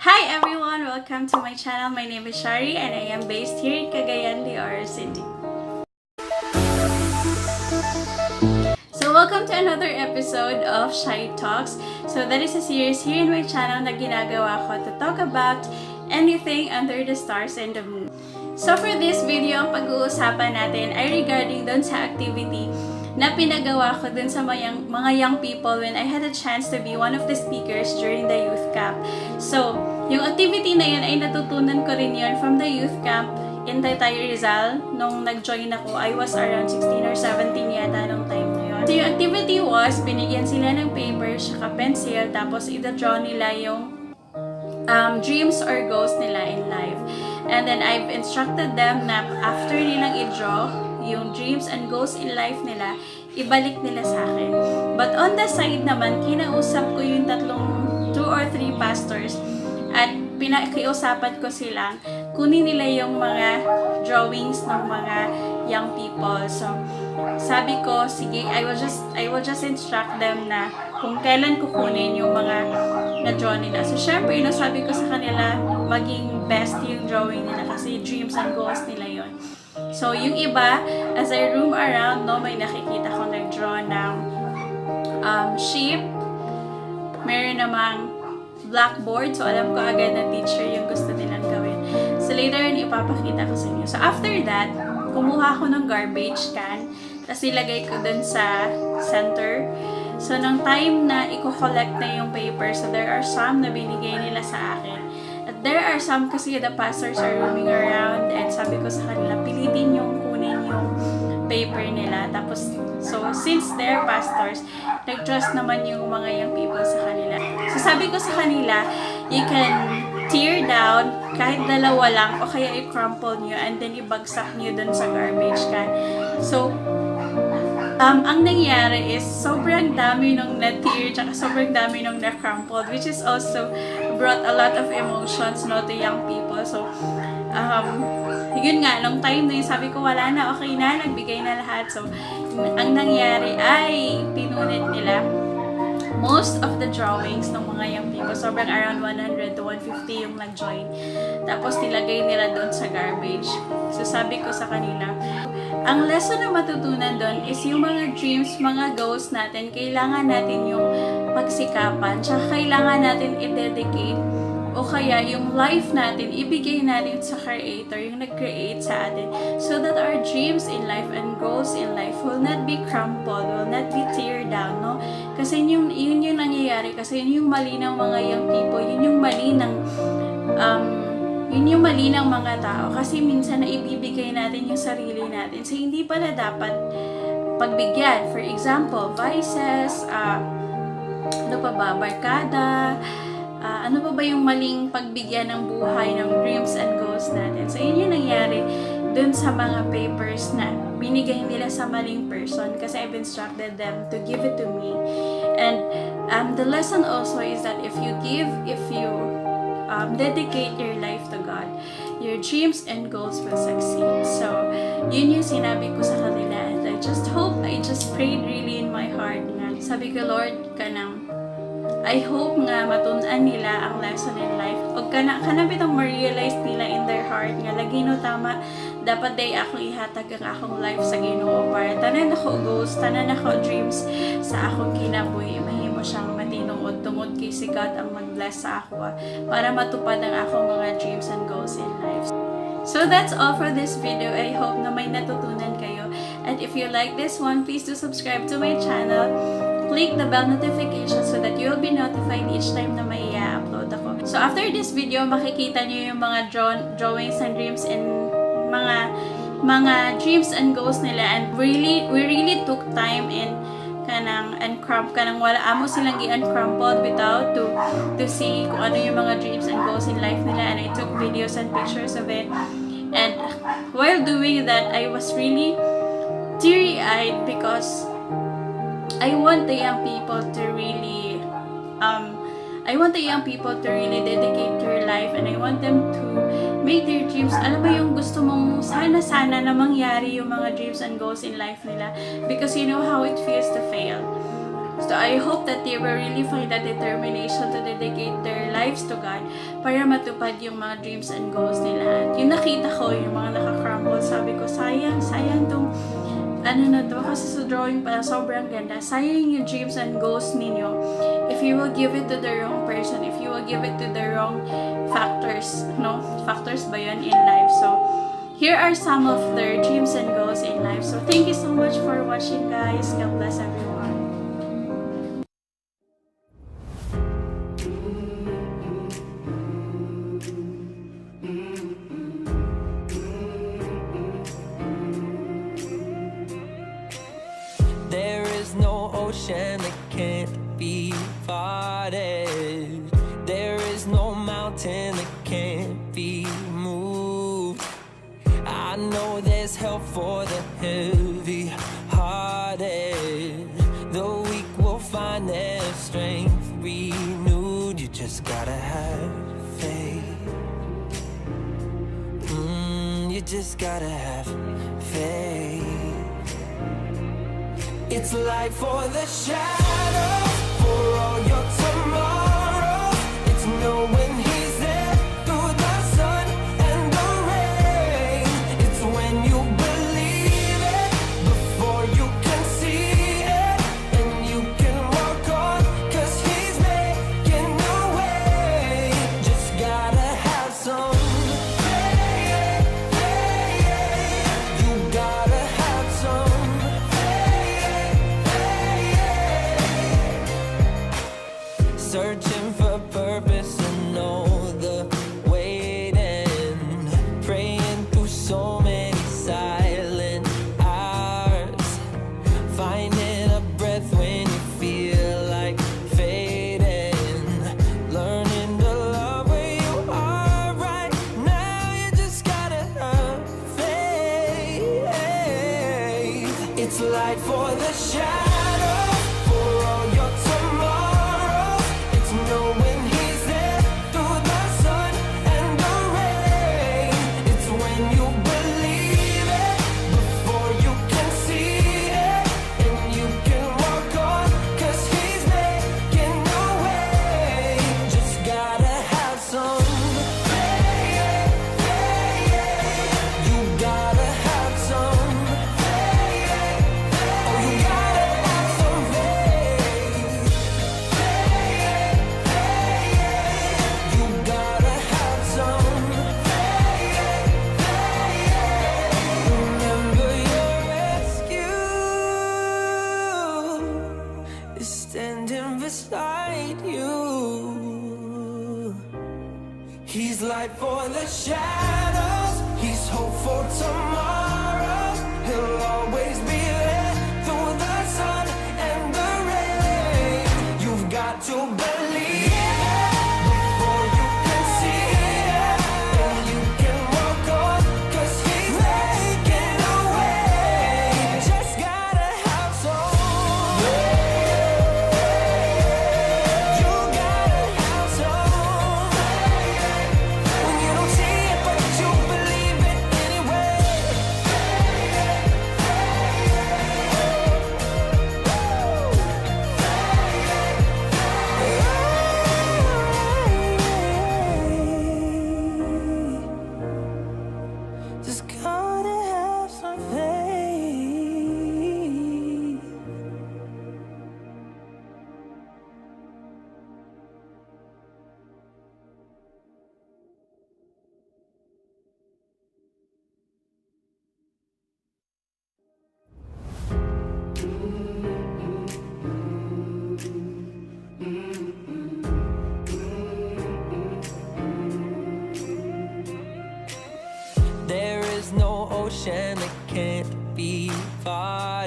Hi everyone! Welcome to my channel. My name is Shari and I am based here in Cagayan de Oro City. So welcome to another episode of Shy Talks. So that is a series here in my channel na ginagawa ko to talk about anything under the stars and the moon. So for this video, ang pag-uusapan natin ay regarding dun sa activity na pinagawa ko dun sa mga young people when I had a chance to be one of the speakers during the youth camp. So, yung activity na yun ay natutunan ko rin yun from the youth camp in Taytay Rizal. Nung nag-join ako, I was around 16 or 17 yata nung time na yun. So, yung activity was, binigyan sila ng paper, saka pencil, tapos ida-draw nila yung dreams or goals nila in life. And then, I've instructed them na after nilang i-draw yung dreams and goals in life nila, ibalik nila sa akin. But on the side naman, kinausap ko yung 2 or 3 pastors at pinakiusapan ko silang kunin nila yung mga drawings ng mga young people. So, sabi ko, sige, I will just instruct them na kung kailan kukunin yung mga na-draw nila. So, syempre, sabi ko sa kanila, maging best yung drawing nila kasi dreams and goals nila yon. So, yung iba, as I roam around, may nakikita ko nag-draw ng sheep. Meron namang blackboard. So, alam ko agad na teacher yung gusto nilang gawin. So, later yun, ipapakita ko sa inyo. So, after that, kumuha ko ng garbage can. Tapos, ilagay ko dun sa center. So, nung time na i-collect na yung paper, so there are some na binigay nila sa akin. At there are some kasi the pastors are roaming around and sabi ko sa kanila, pilitin yung kunin yung paper nila. Tapos, so since they're pastors, nag-trust naman yung mga young people sa kanila. So, sabi ko sa kanila, you can tear down kahit dalawa lang o kaya i-crumple nyo and then ibagsak nyo dun sa garbage can. So, ang nangyari is sobrang dami nung na-tear tsaka sobrang dami nung na-crumpled, which is also brought a lot of emotions to young people. So, yun nga, nung time na yun, sabi ko wala na, okay na, nagbigay na lahat. So, ang nangyari ay pinunit nila most of the drawings ng mga young people. Sobrang around 100 to 150 yung nag-join. Tapos, nilagay nila doon sa garbage. So, sabi ko sa kanila, ang lesson na matutunan doon is yung mga dreams, mga goals natin, kailangan natin yung pagsikapan, tsaka kailangan natin i-dedicate o kaya yung life natin, ibigay natin sa Creator, yung nag-create sa atin, so that our dreams in life and goals in life will not be crumpled, will not be tear down, no? Kasi yun yung nangyayari, kasi yun yung mali ng mga young people, yun yung mali ng mga tao. Kasi minsan na ibibigay natin yung sarili natin. So, hindi pala dapat pagbigyan. For example, vices, barkada, ano pa ba yung maling pagbigyan ng buhay ng dreams and goals natin. So, yun yung nangyari dun sa mga papers na binigay nila sa maling person kasi I've instructed them to give it to me. And the lesson also is that if you dedicate your life to God, your dreams and goals will succeed. So, yun yung sinabi ko sa kanila. And I just prayed really in my heart na sabi ko, Lord, I hope nga matunan nila ang lesson in life. O kanapitang ma-realize nila in their heart nga, lagi no tama, dapat day akong ihatag ang akong life sa Ginoo para tanan ako goals, tanan ako dreams sa akong kinabuhi. Mahimo siyang matinuod tungod kay si God ang mag-bless sa ako para matupad ang akong mga dreams and goals in life. So that's all for this video. I hope na may natutunan kayo. And if you like this one, please do subscribe to my channel. Click the bell notification so that you will be notified each time na may i-upload ako. So after this video, makikita niyo yung mga drawings and dreams and mga dreams and goals nila, and we really took time in kanang wala amo silang gi-uncrumpled without to see kung ano yung mga dreams and goals in life nila, and I took videos and pictures of it. And while doing that, I was really teary-eyed because I want the young people to really dedicate their life, and I want them to make their dreams. Alam mo yung gusto mong sana na mangyari yung mga dreams and goals in life nila, because you know how it feels to fail. So I hope that they will really find that determination to dedicate their lives to God para matupad yung mga dreams and goals nila. At yung nakita ko, yung mga nakakrumble, sabi ko, sayang tong ano na to, kasi sa drawing pala sobrang ganda. Sayang yung dreams and goals ninyo if you will give it to the wrong person, if you will give it to the wrong factors, no? Factors ba yun in life? So, here are some of their dreams and goals in life. So, thank you so much for watching, guys. God bless everyone. There is no ocean that can't be parted. There is no mountain that can't be moved. I know there's help for the heavy-hearted. The weak will find their strength renewed. You just gotta have faith. You just gotta have faith. It's light for the shadows, for all your tomorrows. It's knowing He's there through the sun and the rain. It's when you believe it before you can see it, and you can walk on, 'cause He's making a way. Just gotta have some faith. You gotta have some. Searching for purpose and know the waiting, praying through so many silent hours, finding a breath when you feel like fading, learning to love where you are right now. You just gotta have faith. It's light for the shadow, for all your tomorrows. It's knowing He's there through the sun and the rain. It's when you believe it before you can see it, and you can walk on, 'cause He's making a way. Just gotta have some faith. You gotta have some faith. Oh, you gotta have some faith. You gotta have some faith. Remember your rescue is standing beside you. He's light for the shadows. He's hope for tomorrow. He'll always be there through the sun and the rain. You've got to believe it before you can see it, and you can walk on, 'cause He's making a way. Just gotta have some. You gotta have some. When you don't see it, but you believe it anyway. Just gotta have some faith. There is no ocean that can't be parted.